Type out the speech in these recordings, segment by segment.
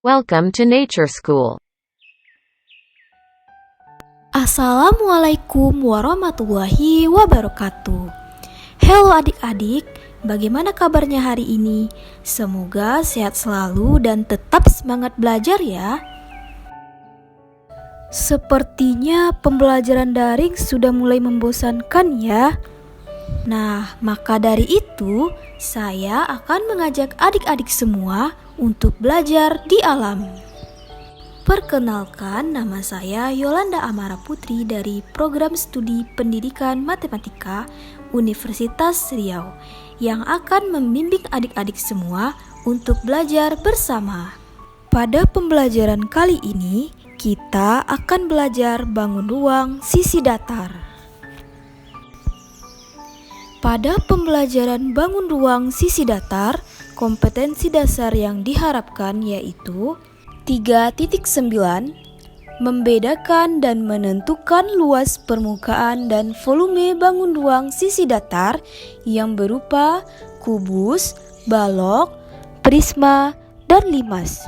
Welcome to Nature School. Assalamualaikum warahmatullahi wabarakatuh. Halo adik-adik, bagaimana kabarnya hari ini? Semoga sehat selalu dan tetap semangat belajar ya. Sepertinya pembelajaran daring sudah mulai membosankan ya. Nah, maka dari itu saya akan mengajak adik-adik semua untuk belajar di alam. Perkenalkan, nama saya Yolanda Amara Putri dari Program Studi Pendidikan Matematika Universitas Riau yang akan membimbing adik-adik semua untuk belajar bersama. Pada pembelajaran kali ini, kita akan belajar bangun ruang sisi datar. Pada pembelajaran bangun ruang sisi datar, kompetensi dasar yang diharapkan yaitu 3.9 membedakan dan menentukan luas permukaan dan volume bangun ruang sisi datar yang berupa kubus, balok, prisma, dan limas.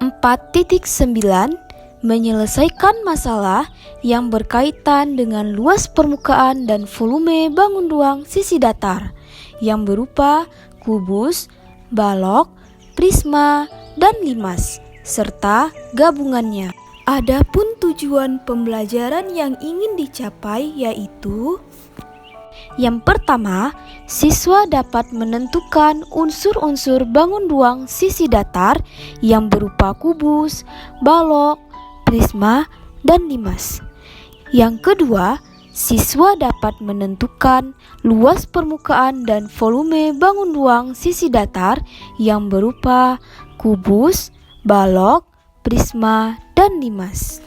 4.9 menyelesaikan masalah yang berkaitan dengan luas permukaan dan volume bangun ruang sisi datar yang berupa kubus, balok, prisma, dan limas, serta gabungannya. Adapun tujuan pembelajaran yang ingin dicapai yaitu: yang pertama, siswa dapat menentukan unsur-unsur bangun ruang sisi datar yang berupa kubus, balok, prisma, dan limas. Yang kedua, siswa dapat menentukan luas permukaan dan volume bangun ruang sisi datar yang berupa kubus, balok, prisma, dan limas.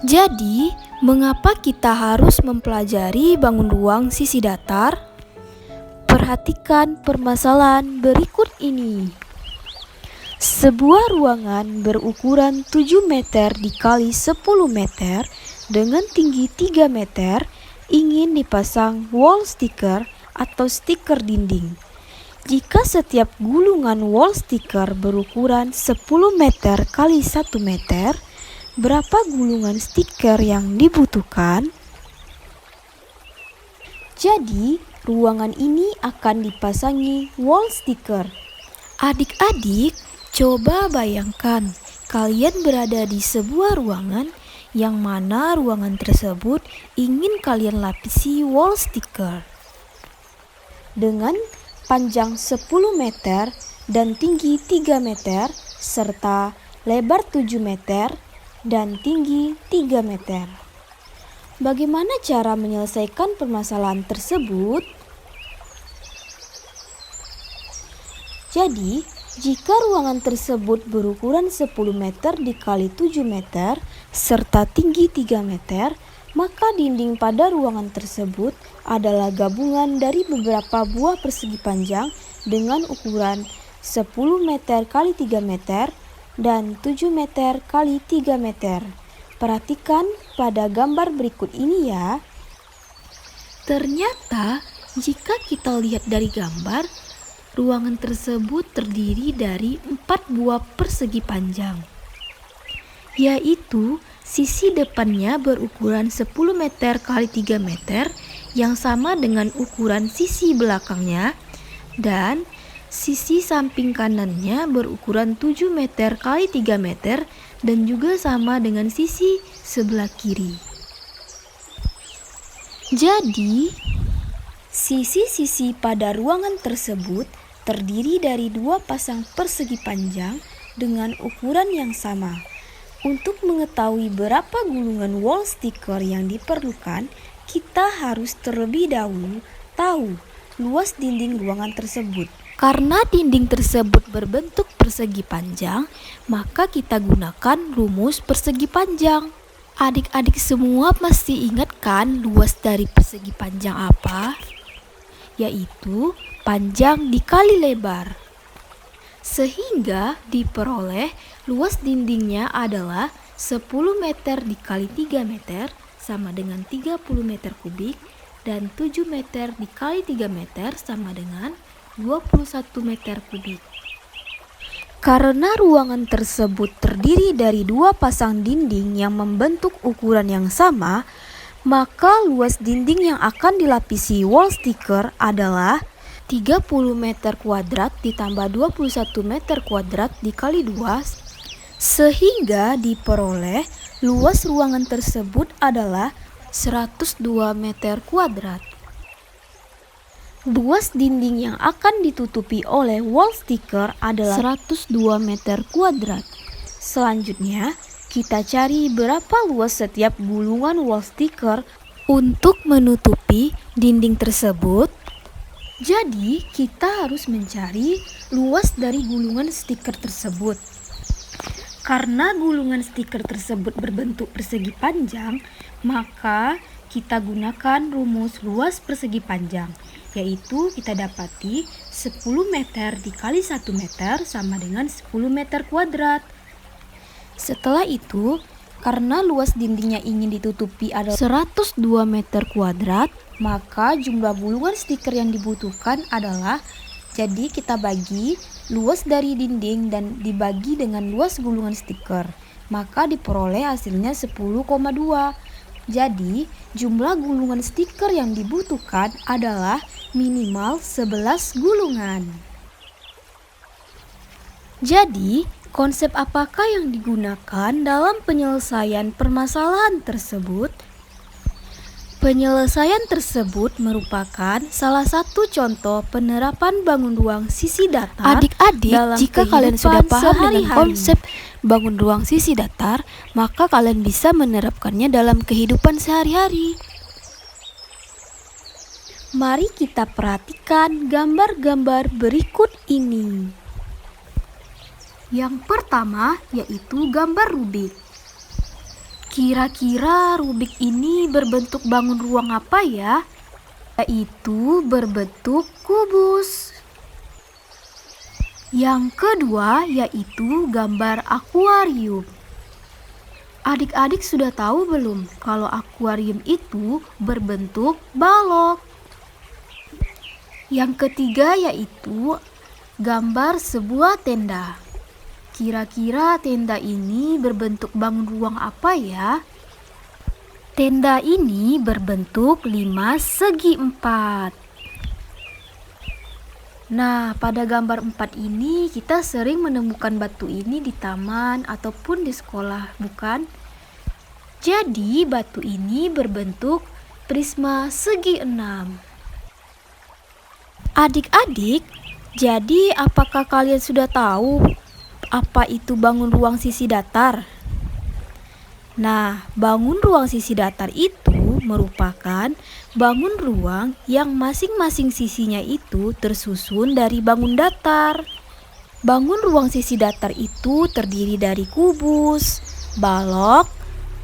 Jadi, mengapa kita harus mempelajari bangun ruang sisi datar? Perhatikan permasalahan berikut ini. Sebuah ruangan berukuran 7 meter dikali 10 meter dengan tinggi 3 meter ingin dipasang wall sticker atau stiker dinding. Jika setiap gulungan wall sticker berukuran 10 meter kali 1 meter, berapa gulungan stiker yang dibutuhkan? Jadi, ruangan ini akan dipasangi wall sticker. Adik-adik, coba bayangkan kalian berada di sebuah ruangan yang mana ruangan tersebut ingin kalian lapisi wall sticker. Dengan panjang 10 meter dan tinggi 3 meter serta lebar 7 meter dan tinggi 3 meter. Bagaimana cara menyelesaikan permasalahan tersebut? Jadi, jika ruangan tersebut berukuran 10 meter dikali 7 meter serta tinggi 3 meter, maka dinding pada ruangan tersebut adalah gabungan dari beberapa buah persegi panjang dengan ukuran 10 meter kali 3 meter dan 7 meter kali 3 meter. Perhatikan pada gambar berikut ini ya. Ternyata jika kita lihat dari gambar, ruangan tersebut terdiri dari 4 buah persegi panjang, yaitu sisi depannya berukuran 10 meter kali 3 meter yang sama dengan ukuran sisi belakangnya, dan sisi samping kanannya berukuran 7 meter kali 3 meter dan juga sama dengan sisi sebelah kiri. Jadi, sisi-sisi pada ruangan tersebut terdiri dari 2 pasang persegi panjang dengan ukuran yang sama. Untuk mengetahui berapa gulungan wall sticker yang diperlukan, kita harus terlebih dahulu tahu luas dinding ruangan tersebut. Karena dinding tersebut berbentuk persegi panjang, maka kita gunakan rumus persegi panjang. Adik-adik semua pasti ingat kan luas dari persegi panjang apa? Yaitu panjang dikali lebar. Sehingga diperoleh luas dindingnya adalah 10 meter dikali 3 meter sama dengan 30 meter kubik dan 7 meter dikali 3 meter sama dengan 21 meter kubik. Karena ruangan tersebut terdiri dari dua pasang dinding yang membentuk ukuran yang sama, maka luas dinding yang akan dilapisi wall sticker adalah 30 meter kuadrat ditambah 21 meter kuadrat dikali 2, sehingga diperoleh luas ruangan tersebut adalah 102 meter kuadrat. Luas dinding yang akan ditutupi oleh wall sticker adalah 102 meter kuadrat. Selanjutnya, kita cari berapa luas setiap gulungan wall sticker untuk menutupi dinding tersebut. Jadi, kita harus mencari luas dari gulungan stiker tersebut. Karena gulungan stiker tersebut berbentuk persegi panjang, maka kita gunakan rumus luas persegi panjang, yaitu kita dapati 10 meter dikali 1 meter sama dengan 10 meter kuadrat. Setelah itu, karena luas dindingnya ingin ditutupi adalah 102 meter kuadrat, maka jumlah gulungan stiker yang dibutuhkan adalah, jadi kita bagi luas dari dinding dan dibagi dengan luas gulungan stiker, maka diperoleh hasilnya 10,2. Jadi, jumlah gulungan stiker yang dibutuhkan adalah minimal 11 gulungan. Jadi, konsep apakah yang digunakan dalam penyelesaian permasalahan tersebut? Penyelesaian tersebut merupakan salah satu contoh penerapan bangun ruang sisi datar. Adik-adik, jika kalian sudah paham dengan konsep bangun ruang sisi datar, maka kalian bisa menerapkannya dalam kehidupan sehari-hari. Mari kita perhatikan gambar-gambar berikut ini. Yang pertama yaitu gambar Rubik. Kira-kira Rubik ini berbentuk bangun ruang apa ya? Yaitu berbentuk kubus. Yang kedua yaitu gambar akuarium. Adik-adik sudah tahu belum kalau akuarium itu berbentuk balok? Yang ketiga yaitu gambar sebuah tenda. Kira-kira tenda ini berbentuk bangun ruang apa ya? Tenda ini berbentuk 5 segi 4. Nah, pada gambar 4 ini kita sering menemukan batu ini di taman ataupun di sekolah, bukan? Jadi, batu ini berbentuk prisma segi 6. Adik-adik, jadi apakah kalian sudah tahu apa itu bangun ruang sisi datar? Nah, bangun ruang sisi datar itu merupakan bangun ruang yang masing-masing sisinya itu tersusun dari bangun datar. Bangun ruang sisi datar itu terdiri dari kubus, balok,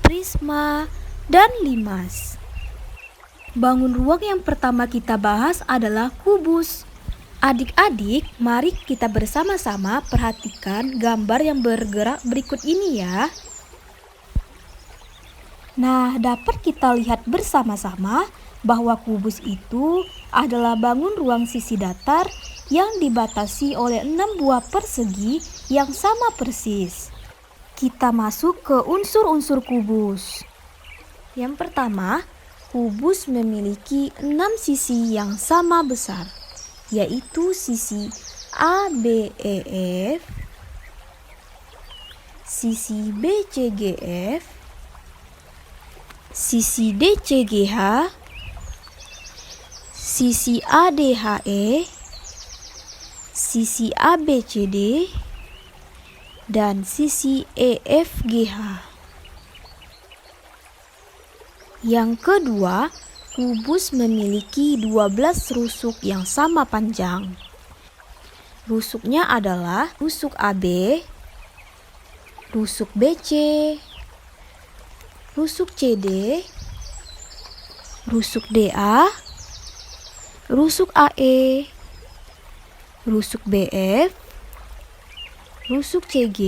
prisma, dan limas. Bangun ruang yang pertama kita bahas adalah kubus. Adik-adik, mari kita bersama-sama perhatikan gambar yang bergerak berikut ini ya. Nah, dapat kita lihat bersama-sama bahwa kubus itu adalah bangun ruang sisi datar yang dibatasi oleh 6 buah persegi yang sama persis. Kita masuk ke unsur-unsur kubus. Yang pertama, kubus memiliki 6 sisi yang sama besar, yaitu sisi A, B, E, F, sisi B, C, G, F, sisi D, C, G, H, sisi A, D, H, E, sisi A, B, C, D, dan sisi E, F, G, H. Yang kedua, kubus memiliki 12 rusuk yang sama panjang. Rusuknya adalah rusuk AB, rusuk BC, rusuk CD, rusuk DA, rusuk AE, rusuk BF, rusuk CG,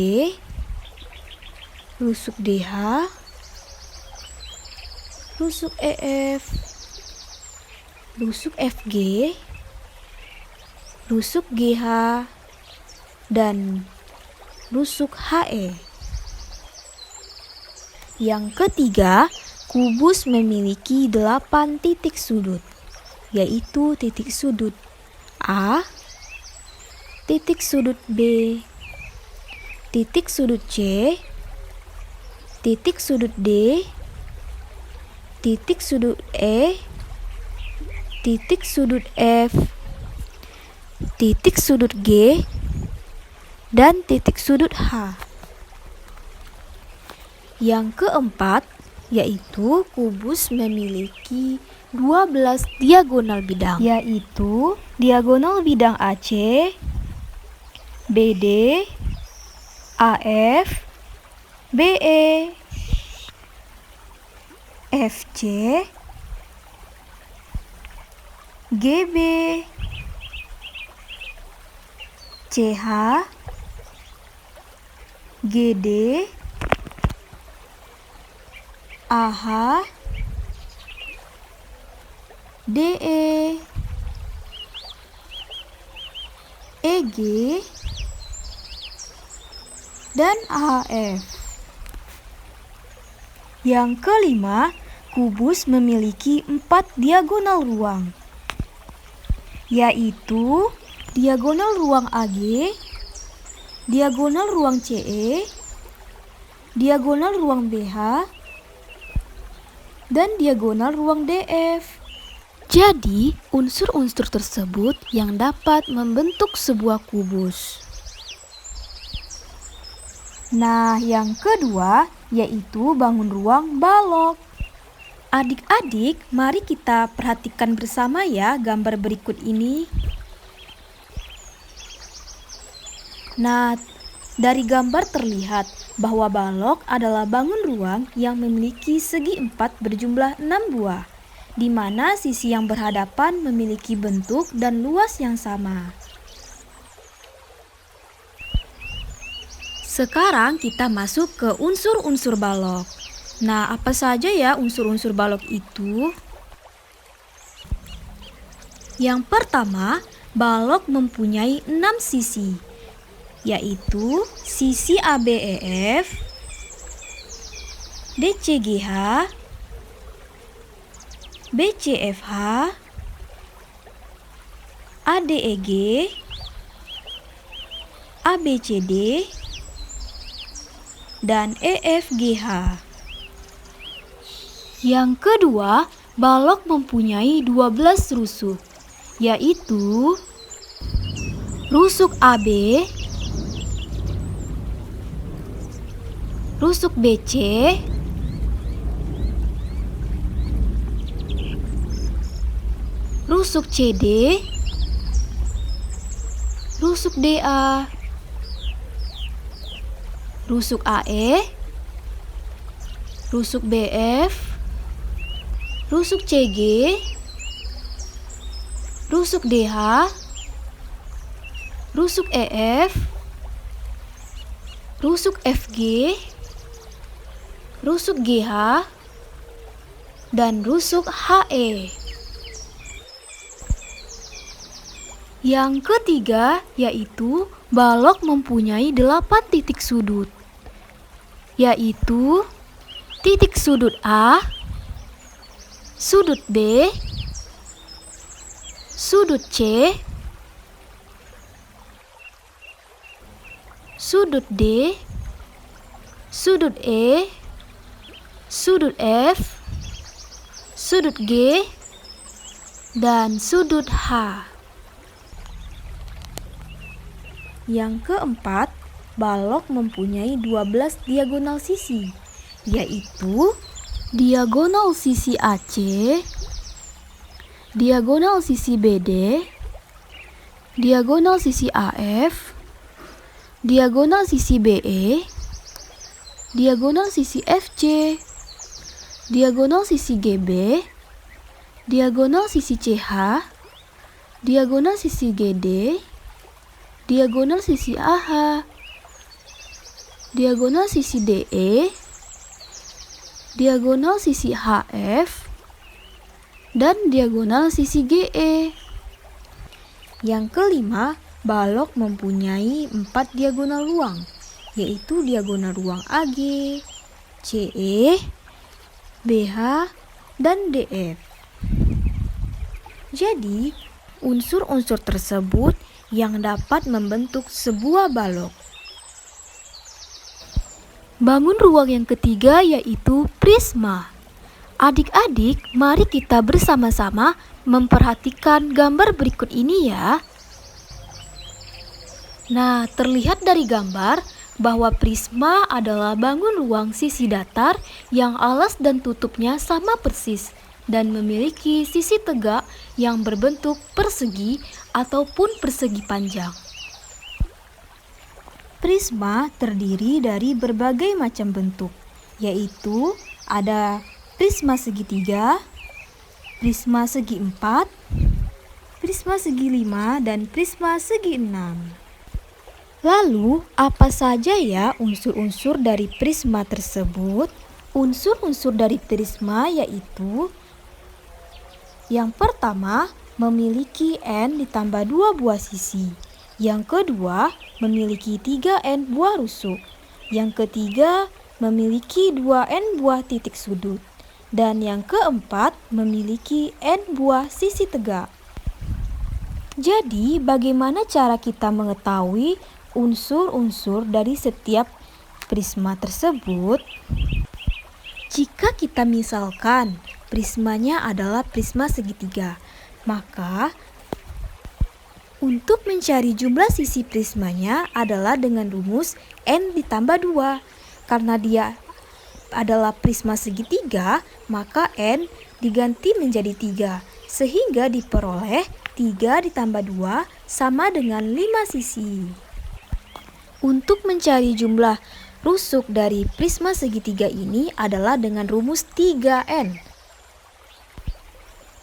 rusuk DH, rusuk EF, rusuk FG, rusuk GH, dan rusuk HE. Yang ketiga, kubus memiliki 8 titik sudut, yaitu titik sudut A, titik sudut B, titik sudut C, titik sudut D, titik sudut E, titik sudut F, titik sudut G, dan titik sudut H. Yang keempat, yaitu kubus memiliki 12 diagonal bidang, yaitu diagonal bidang AC, BD, AF, BE, FC, GB, CH, GD, AH, DE, EG, dan AF. Yang kelima, kubus memiliki 4 diagonal ruang, yaitu diagonal ruang AG, diagonal ruang CE, diagonal ruang BH, dan diagonal ruang DF. Jadi, unsur-unsur tersebut yang dapat membentuk sebuah kubus. Nah, yang kedua yaitu bangun ruang balok. Adik-adik, mari kita perhatikan bersama ya gambar berikut ini. Nah, dari gambar terlihat bahwa balok adalah bangun ruang yang memiliki segi 4 berjumlah 6 buah, di mana sisi yang berhadapan memiliki bentuk dan luas yang sama. Sekarang kita masuk ke unsur-unsur balok. Nah, apa saja ya unsur-unsur balok itu? Yang pertama, balok mempunyai 6 sisi, yaitu sisi ABEF, DCGH, BCFH, ADEG, ABCD, dan EFGH. Yang kedua, balok mempunyai 12 rusuk, yaitu rusuk AB, rusuk BC, rusuk CD, rusuk DA, rusuk AE, rusuk BF, rusuk CG, rusuk DH, rusuk EF, rusuk FG, rusuk GH, dan rusuk HE. Yang ketiga yaitu balok mempunyai 8 titik sudut, yaitu titik sudut A, sudut B, sudut C, sudut D, sudut E, sudut F, sudut G, dan sudut H. Yang keempat, balok mempunyai 12 diagonal sisi, yaitu diagonal sisi AC, diagonal sisi BD, diagonal sisi AF, diagonal sisi BE, diagonal sisi FC, diagonal sisi GB, diagonal sisi CH, diagonal sisi GD, diagonal sisi AH, diagonal sisi DE, diagonal sisi HF, dan diagonal sisi GE. Yang kelima, balok mempunyai 4 diagonal ruang, yaitu diagonal ruang AG, CE, BH, dan DF. Jadi, unsur-unsur tersebut yang dapat membentuk sebuah balok. Bangun ruang yang ketiga yaitu prisma. Adik-adik, mari kita bersama-sama memperhatikan gambar berikut ini ya. Nah, terlihat dari gambar bahwa prisma adalah bangun ruang sisi datar yang alas dan tutupnya sama persis dan memiliki sisi tegak yang berbentuk persegi ataupun persegi panjang. Prisma terdiri dari berbagai macam bentuk, yaitu ada prisma segitiga, prisma segi 4, prisma segi 5, dan prisma segi 6. Lalu, apa saja ya unsur-unsur dari prisma tersebut? Unsur-unsur dari prisma yaitu yang pertama, memiliki N ditambah 2 buah sisi. Yang kedua, memiliki 3N buah rusuk. Yang ketiga, memiliki 2N buah titik sudut. Dan yang keempat, memiliki N buah sisi tegak. Jadi, bagaimana cara kita mengetahui unsur-unsur dari setiap prisma tersebut? Jika kita misalkan prismanya adalah prisma segitiga, maka untuk mencari jumlah sisi prismanya adalah dengan rumus N ditambah 2. Karena dia adalah prisma segitiga, maka N diganti menjadi 3. Sehingga diperoleh 3 ditambah 2 sama dengan 5 sisi. Untuk mencari jumlah rusuk dari prisma segitiga ini adalah dengan rumus 3N.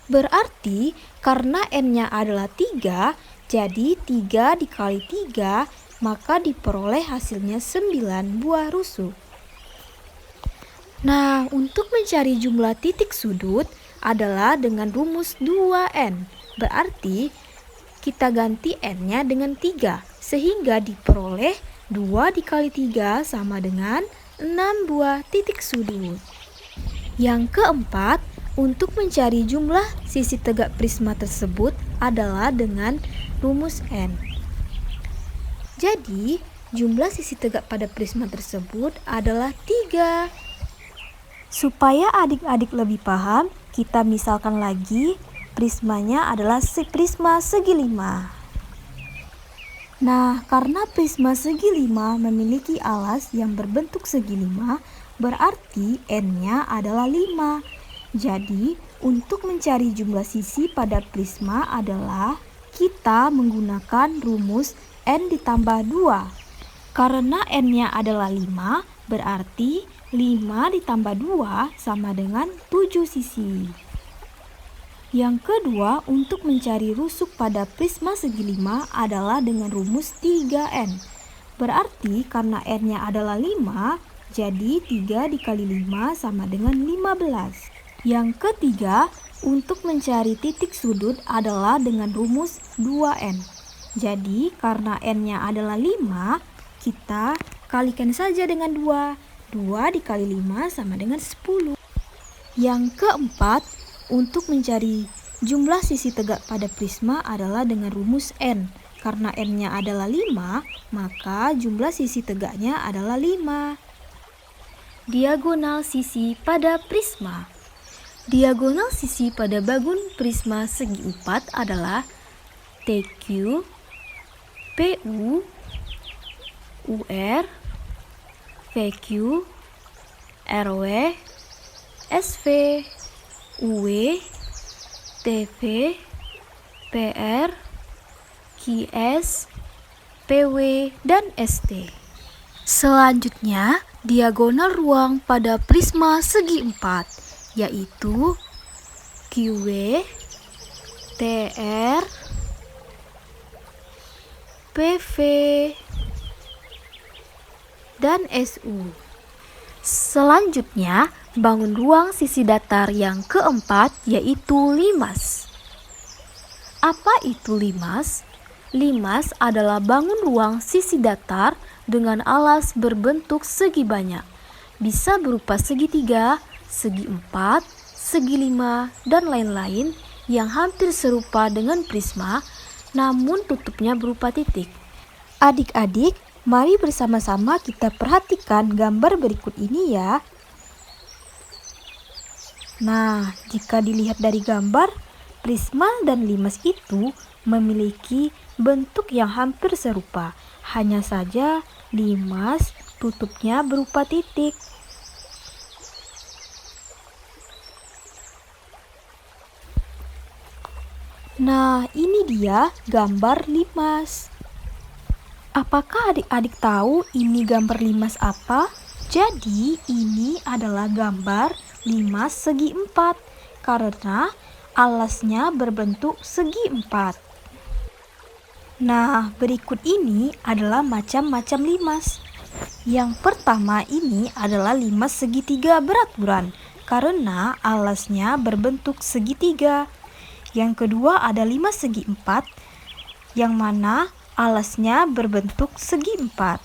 Berarti karena N-nya adalah 3, jadi 3 dikali 3, maka diperoleh hasilnya 9 buah rusuk. Nah, untuk mencari jumlah titik sudut adalah dengan rumus 2N. Berarti kita ganti N-nya dengan 3, sehingga diperoleh 2 dikali 3 sama dengan 6 buah titik sudut. Yang keempat, untuk mencari jumlah sisi tegak prisma tersebut adalah dengan rumus N. Jadi, jumlah sisi tegak pada prisma tersebut adalah 3. Supaya adik-adik lebih paham, kita misalkan lagi prismanya adalah prisma segi 5. Nah, karena prisma segi 5 memiliki alas yang berbentuk segi 5, berarti N-nya adalah 5. Jadi, untuk mencari jumlah sisi pada prisma adalah kita menggunakan rumus N ditambah 2. Karena N-nya adalah 5, berarti 5 ditambah 2 sama dengan 7 sisi. Yang kedua, untuk mencari rusuk pada prisma segi 5 adalah dengan rumus 3N. Berarti karena N-nya adalah 5, jadi 3 dikali 5 sama dengan 15. Yang ketiga, untuk mencari titik sudut adalah dengan rumus 2N. Jadi, karena N-nya adalah 5, kita kalikan saja dengan 2. 2 dikali 5 sama dengan 10. Yang keempat, untuk mencari jumlah sisi tegak pada prisma adalah dengan rumus N. Karena N-nya adalah 5, maka jumlah sisi tegaknya adalah 5. Diagonal sisi pada prisma. Diagonal sisi pada bangun prisma segi 4 adalah TQ, PU, UR, VQ, RW, SV, UW, TV, PR, QS, PW, dan ST. Selanjutnya, diagonal ruang pada prisma segi 4 yaitu QW, TR, PV, dan SU. Selanjutnya, bangun ruang sisi datar yang keempat yaitu limas. Apa itu limas? Limas adalah bangun ruang sisi datar dengan alas berbentuk segi banyak. Bisa berupa segitiga, segi empat, segi lima, dan lain-lain yang hampir serupa dengan prisma, namun tutupnya berupa titik. Adik-adik, mari bersama-sama kita perhatikan gambar berikut ini ya. Nah, jika dilihat dari gambar, prisma dan limas itu memiliki bentuk yang hampir serupa. Hanya saja limas tutupnya berupa titik. Nah, ini dia gambar limas. Apakah adik-adik tahu ini gambar limas apa? Jadi, ini adalah gambar limas segi empat karena alasnya berbentuk segi empat. Nah, berikut ini adalah macam-macam limas. Yang pertama ini adalah limas segitiga beraturan karena alasnya berbentuk segitiga. Yang kedua ada limas segi empat yang mana alasnya berbentuk segi empat.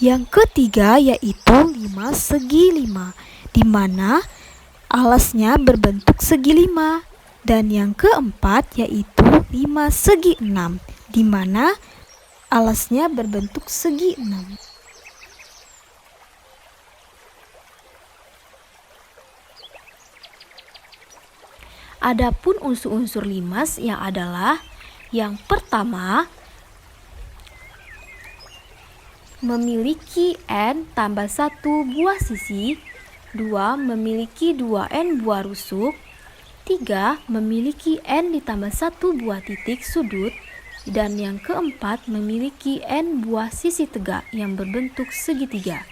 Yang ketiga yaitu limas segi lima di mana alasnya berbentuk segi lima. Dan yang keempat yaitu limas segi enam di mana alasnya berbentuk segi enam. Adapun unsur-unsur limas yang adalah yang pertama memiliki N tambah 1 buah sisi, 2 memiliki 2N buah rusuk, 3 memiliki N ditambah 1 buah titik sudut, dan yang keempat memiliki N buah sisi tegak yang berbentuk segitiga.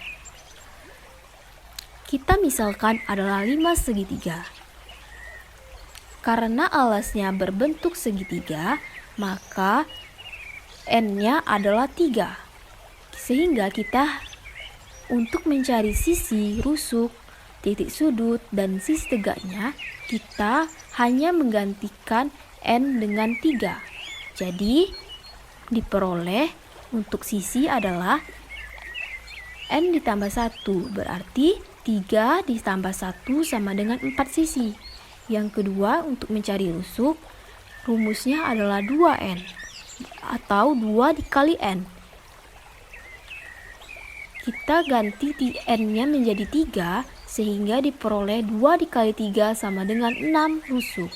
Kita misalkan adalah limas segitiga. Karena alasnya berbentuk segitiga, maka N-nya adalah 3. Sehingga kita untuk mencari sisi rusuk, titik sudut, dan sisi tegaknya, kita hanya menggantikan N dengan 3. Jadi, diperoleh untuk sisi adalah N ditambah 1, berarti 3 ditambah 1 sama dengan 4 sisi. Yang kedua, untuk mencari rusuk, rumusnya adalah 2N atau 2 dikali N. Kita ganti N-nya menjadi 3 sehingga diperoleh 2 dikali 3 sama dengan 6 rusuk.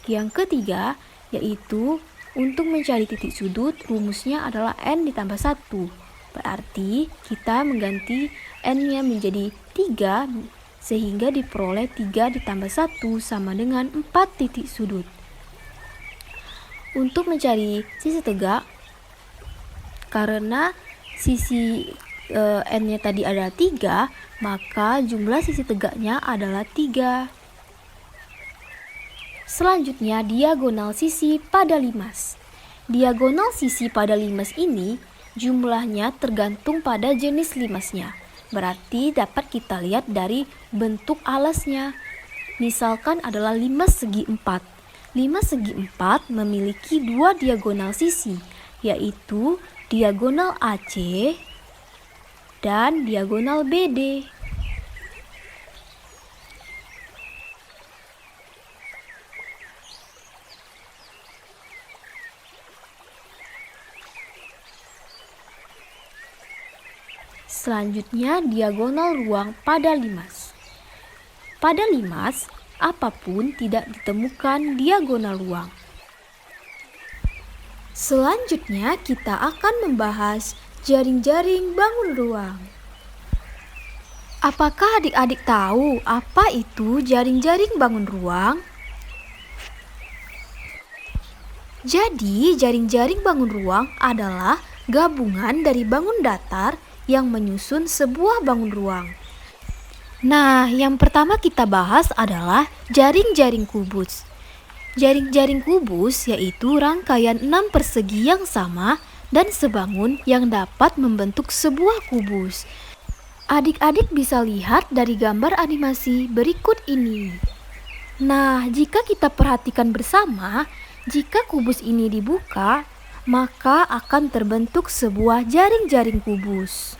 Yang ketiga, yaitu untuk mencari titik sudut, rumusnya adalah N ditambah 1. Berarti kita mengganti N-nya menjadi 3 sehingga diperoleh 3 ditambah 1 sama dengan 4 titik sudut. Untuk mencari sisi tegak, karena sisi N-nya tadi ada 3, maka jumlah sisi tegaknya adalah 3. Selanjutnya, diagonal sisi pada limas. Diagonal sisi pada limas ini jumlahnya tergantung pada jenis limasnya. Berarti dapat kita lihat dari bentuk alasnya. Misalkan adalah limas segi 4. Limas segi 4 memiliki 2 diagonal sisi, yaitu diagonal AC dan diagonal BD. Selanjutnya, diagonal ruang pada limas. Pada limas, apapun tidak ditemukan diagonal ruang. Selanjutnya, kita akan membahas jaring-jaring bangun ruang. Apakah adik-adik tahu apa itu jaring-jaring bangun ruang? Jadi, jaring-jaring bangun ruang adalah gabungan dari bangun datar yang menyusun sebuah bangun ruang. Nah, yang pertama kita bahas adalah jaring-jaring kubus. Jaring-jaring kubus yaitu rangkaian 6 persegi yang sama dan sebangun yang dapat membentuk sebuah kubus. Adik-adik bisa lihat dari gambar animasi berikut ini. Nah, jika kita perhatikan bersama, jika kubus ini dibuka, maka akan terbentuk sebuah jaring-jaring kubus.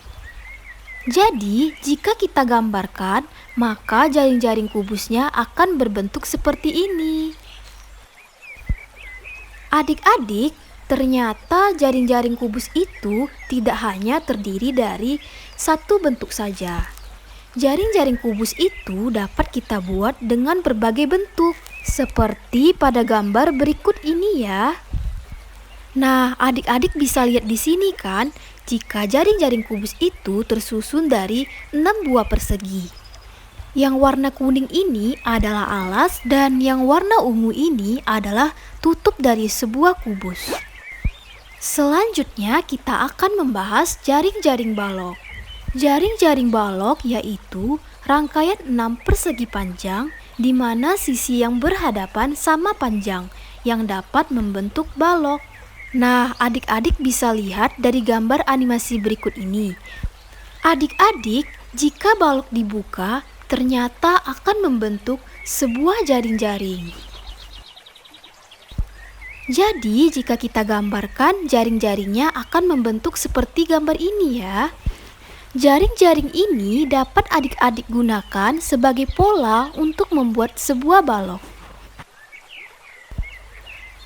Jadi, jika kita gambarkan, maka jaring-jaring kubusnya akan berbentuk seperti ini. Adik-adik, ternyata jaring-jaring kubus itu tidak hanya terdiri dari satu bentuk saja. Jaring-jaring kubus itu dapat kita buat dengan berbagai bentuk, seperti pada gambar berikut ini ya. Nah, adik-adik bisa lihat di sini kan, jika jaring-jaring kubus itu tersusun dari 6 buah persegi. Yang warna kuning ini adalah alas dan yang warna ungu ini adalah tutup dari sebuah kubus. Selanjutnya kita akan membahas jaring-jaring balok. Jaring-jaring balok yaitu rangkaian 6 persegi panjang di mana sisi yang berhadapan sama panjang yang dapat membentuk balok. Nah, adik-adik bisa lihat dari gambar animasi berikut ini. Adik-adik, jika balok dibuka, ternyata akan membentuk sebuah jaring-jaring. Jadi, jika kita gambarkan, jaring-jaringnya akan membentuk seperti gambar ini ya. Jaring-jaring ini dapat adik-adik gunakan sebagai pola untuk membuat sebuah balok.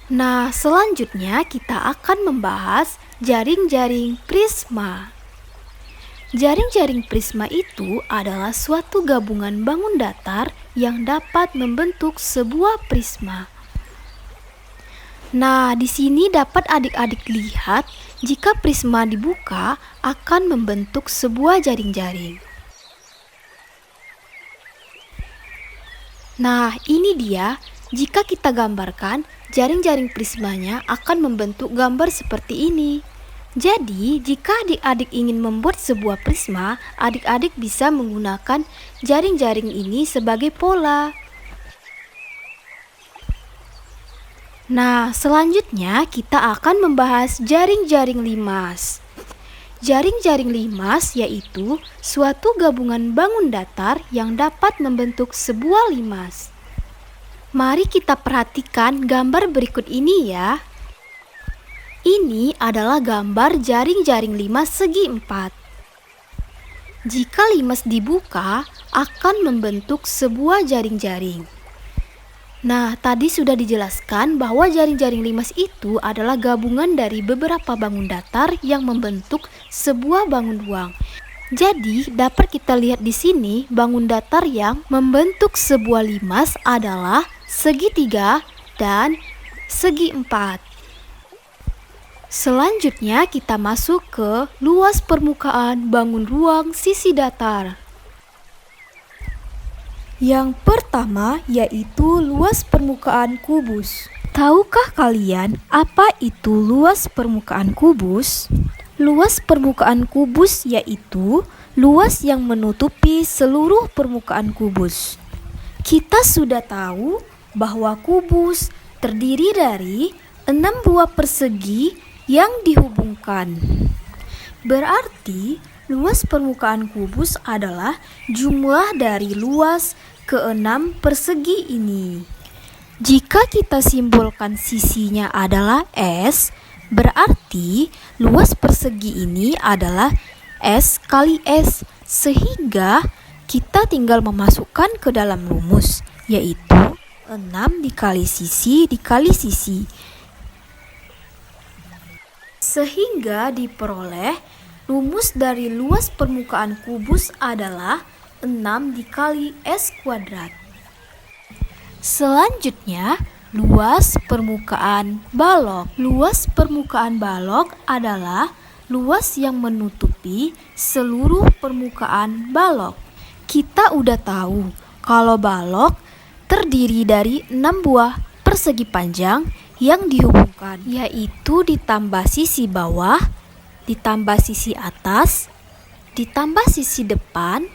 Nah, selanjutnya kita akan membahas jaring-jaring prisma. Jaring-jaring prisma itu adalah suatu gabungan bangun datar yang dapat membentuk sebuah prisma. Nah, di sini dapat adik-adik lihat jika prisma dibuka akan membentuk sebuah jaring-jaring. Nah, ini dia. Jika kita gambarkan, jaring-jaring prismanya akan membentuk gambar seperti ini. Jadi, jika adik-adik ingin membuat sebuah prisma, adik-adik bisa menggunakan jaring-jaring ini sebagai pola. Nah, selanjutnya kita akan membahas jaring-jaring limas. Jaring-jaring limas yaitu suatu gabungan bangun datar yang dapat membentuk sebuah limas. Mari kita perhatikan gambar berikut ini ya. Ini adalah gambar jaring-jaring limas segi 4. Jika limas dibuka, akan membentuk sebuah jaring-jaring. Nah, tadi sudah dijelaskan bahwa jaring-jaring limas itu adalah gabungan dari beberapa bangun datar yang membentuk sebuah bangun ruang. Jadi, dapat kita lihat di sini bangun datar yang membentuk sebuah limas adalah segi 3 dan segi 4. Selanjutnya kita masuk ke luas permukaan bangun ruang sisi datar. Yang pertama yaitu luas permukaan kubus. Tahukah kalian apa itu luas permukaan kubus? Luas permukaan kubus yaitu luas yang menutupi seluruh permukaan kubus. Kita sudah tahu bahwa kubus terdiri dari 6 buah persegi yang dihubungkan. Berarti luas permukaan kubus adalah jumlah dari luas ke-6 persegi ini. Jika kita simbolkan sisinya adalah S, berarti luas persegi ini adalah S kali S, sehingga kita tinggal memasukkan ke dalam rumus, yaitu 6 dikali sisi dikali sisi. Sehingga diperoleh rumus dari luas permukaan kubus adalah 6 dikali S kuadrat. Selanjutnya, luas permukaan balok. Luas permukaan balok adalah luas yang menutupi seluruh permukaan balok. Kita udah tahu kalau balok terdiri dari 6 buah persegi panjang yang dihubungkan, yaitu ditambah sisi bawah, ditambah sisi atas, ditambah sisi depan,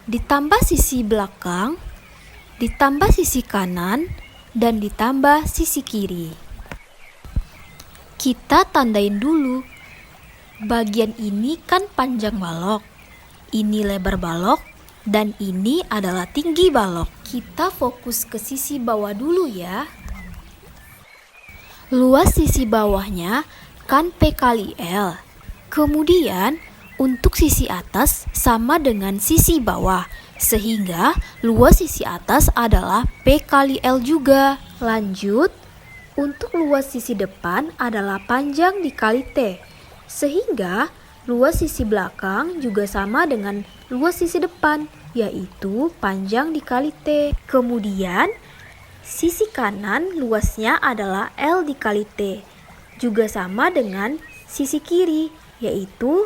ditambah sisi belakang, ditambah sisi kanan, dan ditambah sisi kiri. Kita tandain dulu. Bagian ini kan panjang balok, ini lebar balok, dan ini adalah tinggi balok. Kita fokus ke sisi bawah dulu ya. Luas sisi bawahnya kan P kali L. Kemudian untuk sisi atas sama dengan sisi bawah, sehingga luas sisi atas adalah P kali L juga. Lanjut, untuk luas sisi depan adalah panjang dikali T, sehingga luas sisi belakang juga sama dengan luas sisi depan, yaitu panjang dikali T. Kemudian, sisi kanan luasnya adalah L dikali T, juga sama dengan sisi kiri, yaitu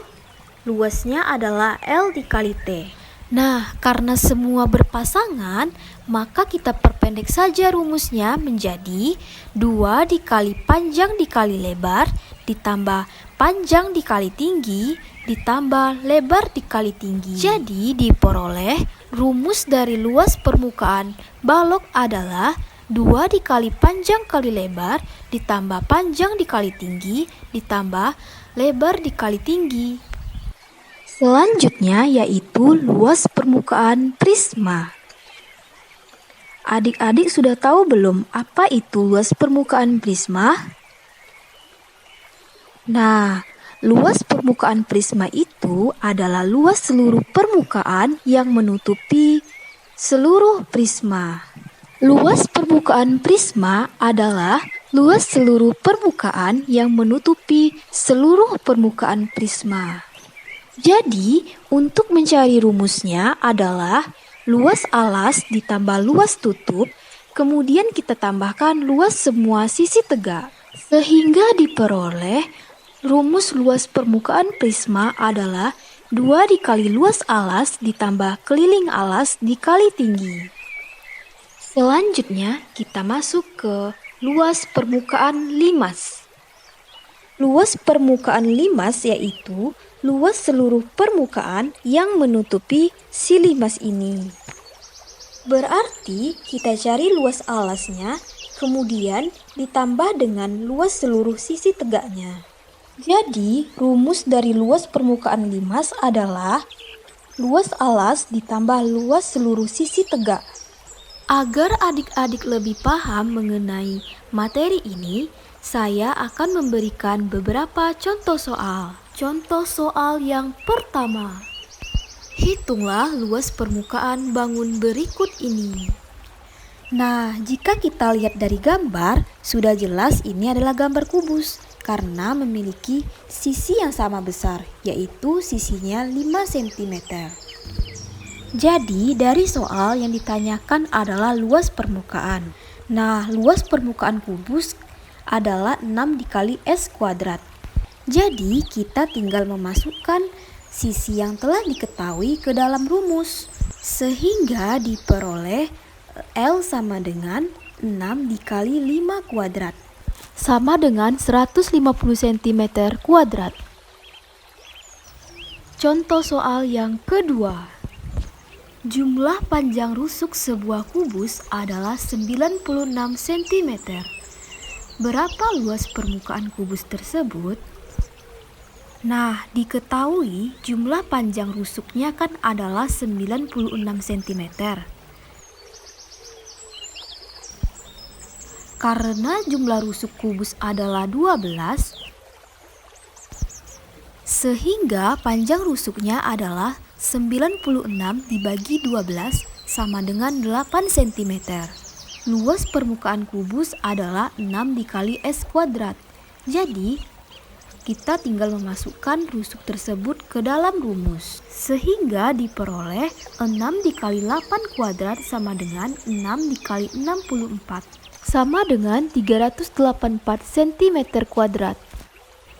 luasnya adalah L dikali T. Nah, karena semua berpasangan, maka kita perpendek saja rumusnya menjadi 2 dikali panjang dikali lebar ditambah panjang dikali tinggi ditambah lebar dikali tinggi. Jadi diperoleh rumus dari luas permukaan balok adalah 2 dikali panjang kali lebar ditambah panjang dikali tinggi ditambah lebar dikali tinggi. Selanjutnya yaitu luas permukaan prisma. Adik-adik sudah tahu belum apa itu luas permukaan prisma? Nah, luas permukaan prisma itu adalah luas seluruh permukaan yang menutupi seluruh prisma. Luas permukaan prisma adalah luas seluruh permukaan yang menutupi seluruh permukaan prisma. Jadi, untuk mencari rumusnya adalah luas alas ditambah luas tutup, kemudian kita tambahkan luas semua sisi tegak. Sehingga diperoleh rumus luas permukaan prisma adalah 2 dikali luas alas ditambah keliling alas dikali tinggi. Selanjutnya, kita masuk ke luas permukaan limas. Luas permukaan limas yaitu luas seluruh permukaan yang menutupi si limas ini. Berarti kita cari luas alasnya, kemudian ditambah dengan luas seluruh sisi tegaknya. Jadi, rumus dari luas permukaan limas adalah luas alas ditambah luas seluruh sisi tegak. Agar adik-adik lebih paham mengenai materi ini, saya akan memberikan beberapa contoh soal. Contoh soal yang pertama. Hitunglah luas permukaan bangun berikut ini. Nah, jika kita lihat dari gambar, sudah jelas ini adalah gambar kubus karena memiliki sisi yang sama besar, yaitu sisinya 5 cm. Jadi, dari soal yang ditanyakan adalah luas permukaan. Nah, luas permukaan kubus adalah 6 dikali S kuadrat. Jadi, kita tinggal memasukkan sisi yang telah diketahui ke dalam rumus. Sehingga diperoleh L sama dengan 6 dikali 5 kuadrat. Sama dengan 150 cm kuadrat. Contoh soal yang kedua. Jumlah panjang rusuk sebuah kubus adalah 96 cm. Berapa luas permukaan kubus tersebut? Nah, diketahui jumlah panjang rusuknya kan adalah 96 cm. Karena jumlah rusuk kubus adalah 12, sehingga panjang rusuknya adalah 96 dibagi 12 sama dengan 8 cm. Luas permukaan kubus adalah 6 dikali S kuadrat. Jadi, kita tinggal memasukkan rusuk tersebut ke dalam rumus. Sehingga diperoleh 6 dikali 8 kuadrat sama dengan 6 dikali 64. Sama dengan 384 cm kuadrat.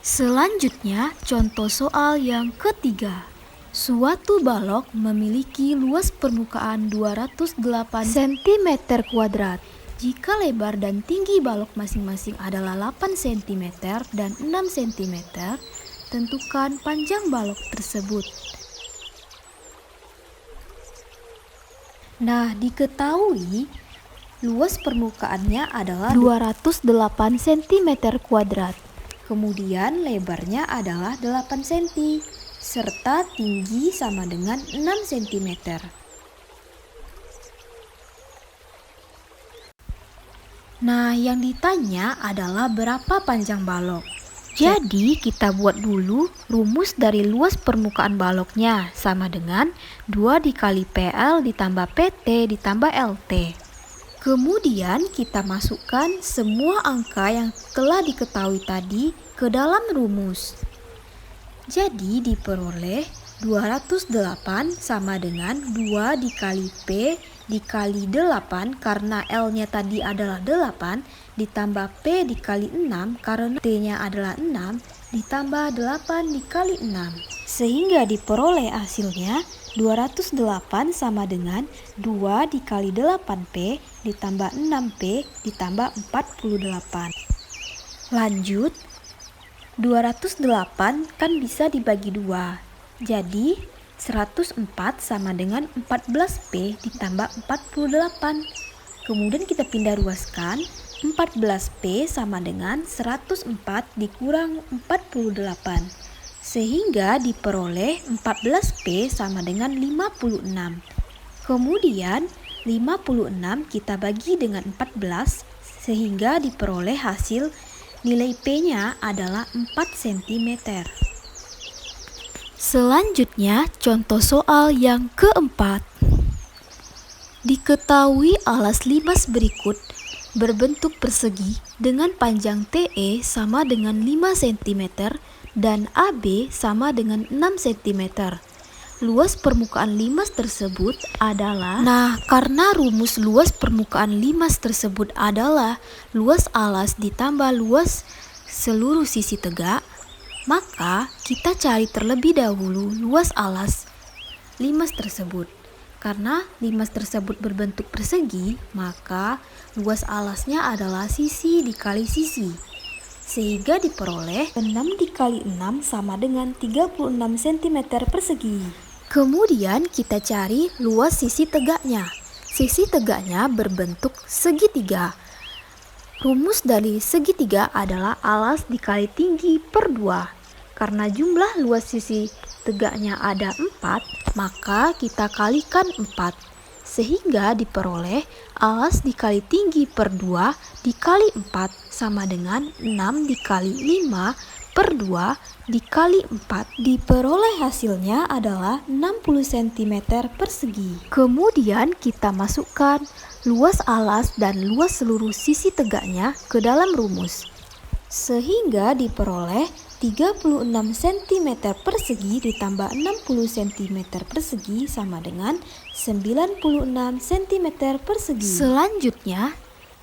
Selanjutnya, contoh soal yang ketiga. Suatu balok memiliki luas permukaan 208 cm kuadrat. Jika lebar dan tinggi balok masing-masing adalah 8 cm dan 6 cm, tentukan panjang balok tersebut. Nah, diketahui luas permukaannya adalah 208 cm kuadrat. Kemudian lebarnya adalah 8 cm, serta tinggi sama dengan 6 cm. Nah, yang ditanya adalah berapa panjang balok. Jadi kita buat dulu rumus dari luas permukaan baloknya sama dengan 2 dikali PL ditambah PT ditambah LT. Kemudian kita masukkan semua angka yang telah diketahui tadi ke dalam rumus. Jadi diperoleh 208 sama dengan 2 dikali P dikali 8 karena L-nya tadi adalah 8 ditambah P dikali 6 karena T-nya adalah 6 ditambah 8 dikali 6. Sehingga diperoleh hasilnya 208 sama dengan 2 dikali 8P ditambah 6P ditambah 48. Lanjut, 208 kan bisa dibagi 2. Jadi 104 sama dengan 14P ditambah 48. Kemudian kita pindah ruaskan, 14P sama dengan 104 dikurang 48. Sehingga diperoleh 14P sama dengan 56. Kemudian 56 kita bagi dengan 14 sehingga diperoleh hasil nilai P-nya adalah 4 cm. Selanjutnya, contoh soal yang keempat. Diketahui alas limas berikut berbentuk persegi dengan panjang TE sama dengan 5 cm dan AB sama dengan 6 cm. Luas permukaan limas tersebut adalah... Nah, karena rumus luas permukaan limas tersebut adalah luas alas ditambah luas seluruh sisi tegak, maka kita cari terlebih dahulu luas alas limas tersebut. Karena limas tersebut berbentuk persegi, maka luas alasnya adalah sisi dikali sisi. Sehingga diperoleh 6 dikali 6 sama dengan 36 cm persegi. Kemudian kita cari luas sisi tegaknya. Sisi tegaknya berbentuk segitiga. Rumus dari segitiga adalah alas dikali tinggi per 2. Karena jumlah luas sisi tegaknya ada 4, maka kita kalikan 4. Sehingga diperoleh alas dikali tinggi per 2 dikali 4 sama dengan 6 dikali 5 per 2 dikali 4. Diperoleh hasilnya adalah 60 cm persegi. Kemudian kita masukkan luas alas dan luas seluruh sisi tegaknya ke dalam rumus. Sehingga diperoleh 36 cm persegi ditambah 60 cm persegi sama dengan 96 cm persegi. Selanjutnya,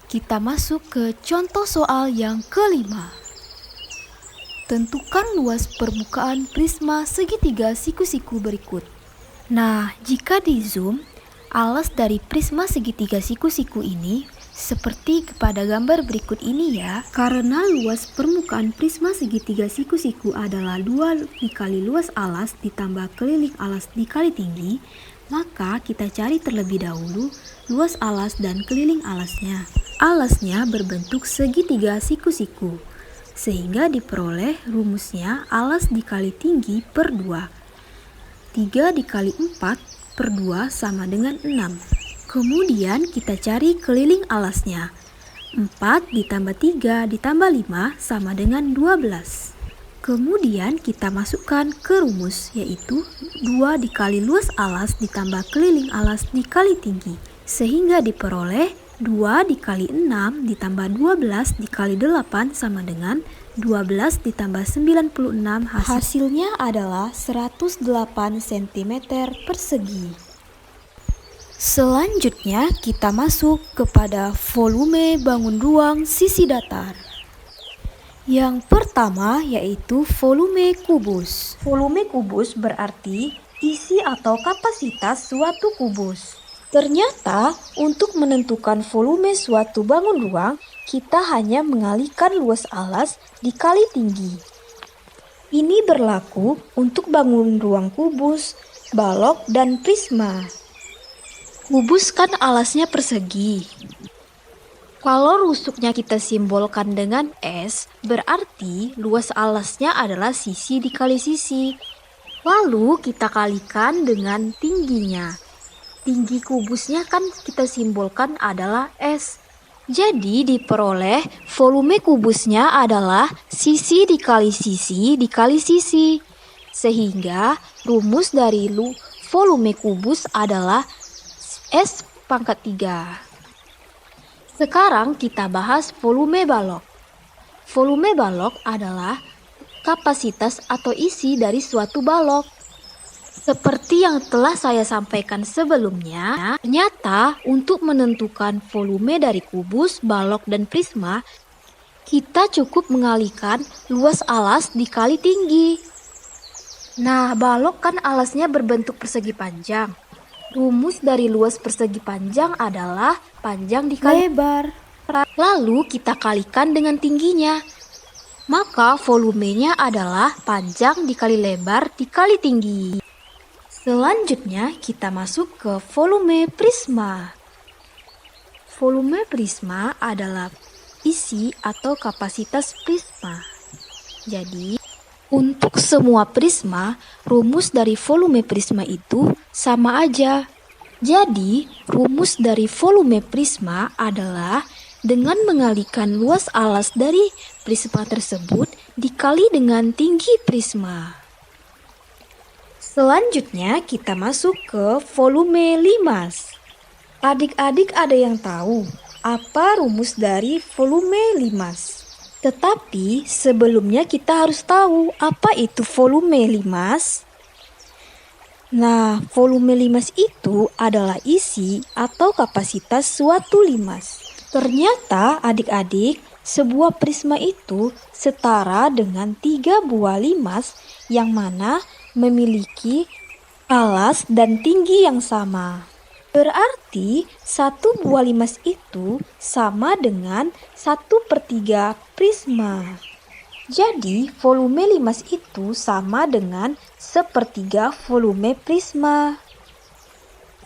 kita masuk ke contoh soal yang kelima. Tentukan luas permukaan prisma segitiga siku-siku berikut. Nah, jika di zoom, alas dari prisma segitiga siku-siku ini seperti kepada gambar berikut ini ya. Karena luas permukaan prisma segitiga siku-siku adalah 2 dikali luas alas ditambah keliling alas dikali tinggi, maka kita cari terlebih dahulu luas alas dan keliling alasnya. Alasnya berbentuk segitiga siku-siku, sehingga diperoleh rumusnya alas dikali tinggi per 2. 3 dikali 4 per 2 sama dengan 6. Kemudian kita cari keliling alasnya. 4 ditambah 3 ditambah 5 sama dengan 12. Kemudian kita masukkan ke rumus, yaitu 2 dikali luas alas ditambah keliling alas dikali tinggi. Sehingga diperoleh 2 dikali 6 ditambah 12 dikali 8 sama dengan 12 ditambah 96. Hasilnya adalah 108 cm persegi. Selanjutnya kita masuk kepada volume bangun ruang sisi datar. Yang pertama yaitu volume kubus. Volume kubus berarti isi atau kapasitas suatu kubus. Ternyata untuk menentukan volume suatu bangun ruang, kita hanya mengalihkan luas alas dikali tinggi. Ini berlaku untuk bangun ruang kubus, balok, dan prisma. Kubus kan alasnya persegi. Kalau rusuknya kita simbolkan dengan S, berarti luas alasnya adalah sisi dikali sisi. Lalu kita kalikan dengan tingginya. Tinggi kubusnya kan kita simbolkan adalah S. Jadi diperoleh volume kubusnya adalah sisi dikali sisi dikali sisi. Sehingga rumus dari volume kubus adalah S pangkat 3. Sekarang kita bahas volume balok. Volume balok adalah kapasitas atau isi dari suatu balok. Seperti yang telah saya sampaikan sebelumnya, ternyata untuk menentukan volume dari kubus, balok, dan prisma, kita cukup mengalihkan luas alas dikali tinggi. Nah, balok kan alasnya berbentuk persegi panjang. Rumus dari luas persegi panjang adalah panjang dikali Lebar. lalu kita kalikan dengan tingginya. Maka volumenya adalah panjang dikali lebar dikali tinggi. Selanjutnya kita masuk ke volume prisma. Volume prisma adalah isi atau kapasitas prisma. Jadi, untuk semua prisma, rumus dari volume prisma itu sama aja. Jadi, rumus dari volume prisma adalah dengan mengalihkan luas alas dari prisma tersebut dikali dengan tinggi prisma. Selanjutnya kita masuk ke volume limas. Adik-adik ada yang tahu apa rumus dari volume limas? Tetapi sebelumnya kita harus tahu apa itu volume limas. Nah, volume limas itu adalah isi atau kapasitas suatu limas. Ternyata adik-adik, sebuah prisma itu setara dengan 3 buah limas yang mana memiliki alas dan tinggi yang sama. Berarti satu buah limas itu sama dengan 1/3 prisma. Jadi volume limas itu sama dengan 1/3 volume prisma.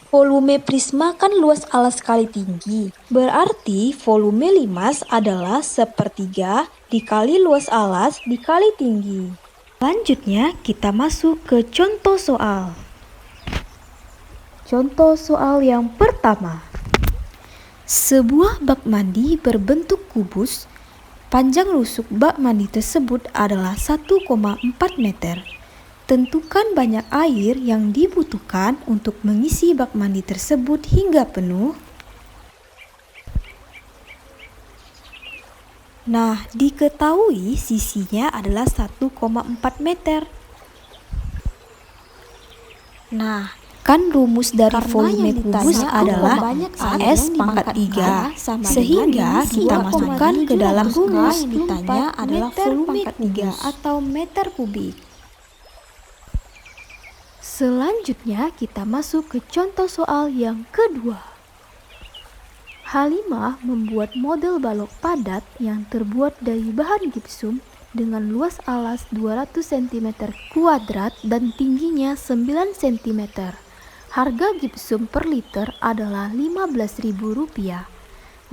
Volume prisma kan luas alas kali tinggi. Berarti volume limas adalah 1/3 dikali luas alas dikali tinggi. Selanjutnya kita masuk ke contoh soal. Contoh soal yang pertama. Sebuah bak mandi berbentuk kubus. Panjang rusuk bak mandi tersebut adalah 1,4 meter. Tentukan banyak air yang dibutuhkan untuk mengisi bak mandi tersebut hingga penuh. Nah, diketahui sisinya adalah 1,4 meter. Nah, kan rumus dari volume kubus adalah S pangkat 3. Sehingga kita masukkan ke dalam rumus yang ditanya adalah volume kubus atau meter kubik. Selanjutnya kita masuk ke contoh soal yang kedua. Halimah membuat model balok padat yang terbuat dari bahan gipsum dengan luas alas 200 cm kuadrat dan tingginya 9 cm. Harga gipsum per liter adalah Rp15.000.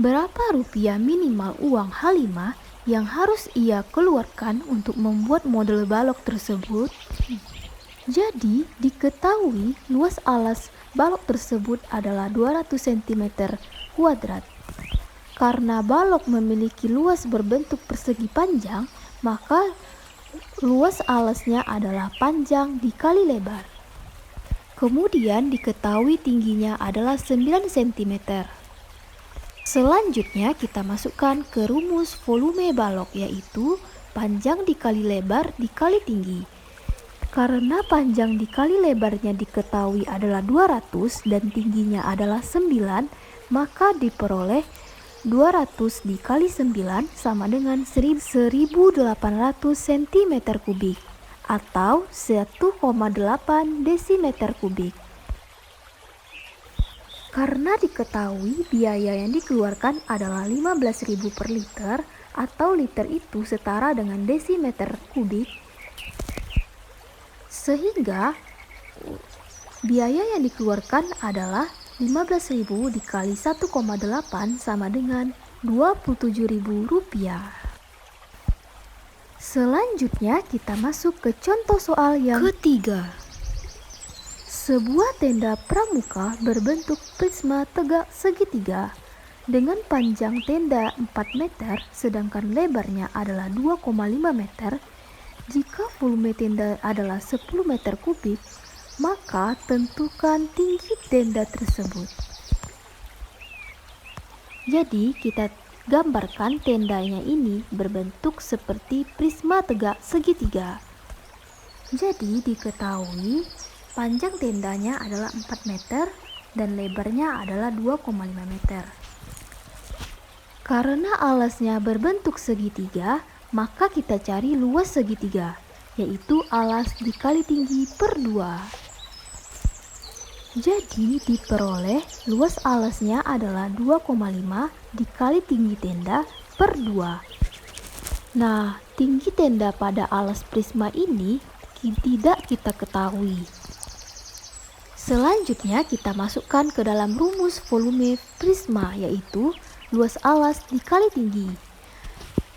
Berapa rupiah minimal uang Halimah yang harus ia keluarkan untuk membuat model balok tersebut? Jadi, diketahui luas alas balok tersebut adalah 200 cm kuadrat. Karena balok memiliki luas berbentuk persegi panjang, maka luas alasnya adalah panjang dikali lebar. Kemudian diketahui tingginya adalah 9 cm. Selanjutnya kita masukkan ke rumus volume balok, yaitu panjang dikali lebar dikali tinggi. Karena panjang dikali lebarnya diketahui adalah 200 dan tingginya adalah 9, maka diperoleh 200 dikali 9 sama dengan 1800 cm kubik atau 1,8 desimeter kubik. Karena diketahui biaya yang dikeluarkan adalah 15.000 per liter atau liter itu setara dengan desimeter kubik, sehingga biaya yang dikeluarkan adalah 15.000 dikali 1,8 sama dengan Rp27.000. Selanjutnya kita masuk ke contoh soal yang ketiga. Sebuah tenda pramuka berbentuk prisma tegak segitiga Dengan panjang tenda 4 meter, sedangkan lebarnya adalah 2,5 meter, jika volume tenda adalah 10 meter kubik, maka tentukan tinggi tenda tersebut. Jadi kita gambarkan tendanya ini berbentuk seperti prisma tegak segitiga. Jadi diketahui panjang tendanya adalah 4 meter dan lebarnya adalah 2,5 meter. Karena alasnya berbentuk segitiga, maka kita cari luas segitiga, yaitu alas dikali tinggi per 2. Jadi diperoleh luas alasnya adalah 2,5 dikali tinggi tenda per 2. Nah, tinggi tenda pada alas prisma ini tidak kita ketahui. Selanjutnya kita masukkan ke dalam rumus volume prisma, yaitu luas alas dikali tinggi.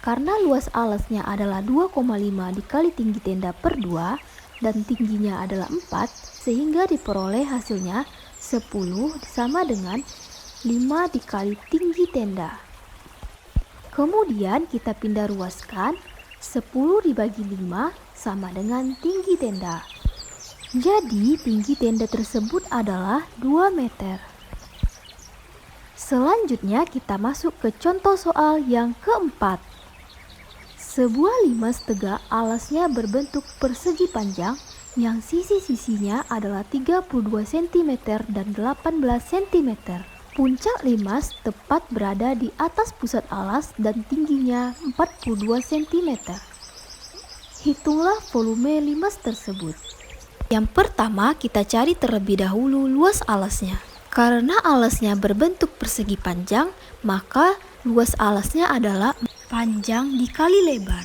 Karena luas alasnya adalah 2,5 dikali tinggi tenda per 2 dan tingginya adalah 4, sehingga diperoleh hasilnya 10 sama dengan 5 dikali tinggi tenda. Kemudian kita pindah ruaskan, 10 dibagi 5 sama dengan tinggi tenda. Jadi tinggi tenda tersebut adalah 2 meter. Selanjutnya kita masuk ke contoh soal yang keempat. Sebuah limas tegak alasnya berbentuk persegi panjang yang sisi-sisinya adalah 32 cm dan 18 cm. Puncak limas tepat berada di atas pusat alas dan tingginya 42 cm. Hitunglah volume limas tersebut. Yang pertama kita cari terlebih dahulu luas alasnya. Karena alasnya berbentuk persegi panjang, maka luas alasnya adalah panjang dikali lebar,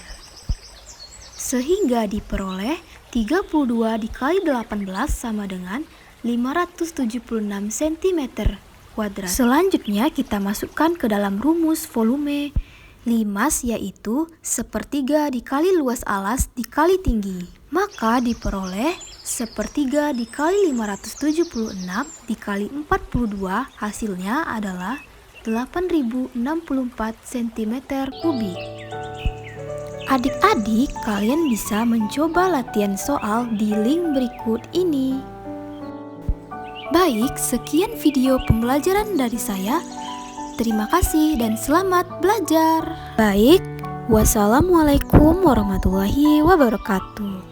sehingga diperoleh 32 dikali 18 sama dengan 576 cm kuadrat. Selanjutnya kita masukkan ke dalam rumus volume limas, yaitu sepertiga dikali luas alas dikali tinggi. Maka diperoleh sepertiga dikali 576 dikali 42, hasilnya adalah 8064 cm kubik. Adik-adik, kalian bisa mencoba latihan soal di link berikut ini. Baik, sekian video pembelajaran dari saya. Terima kasih dan selamat belajar. Baik, wassalamualaikum warahmatullahi wabarakatuh.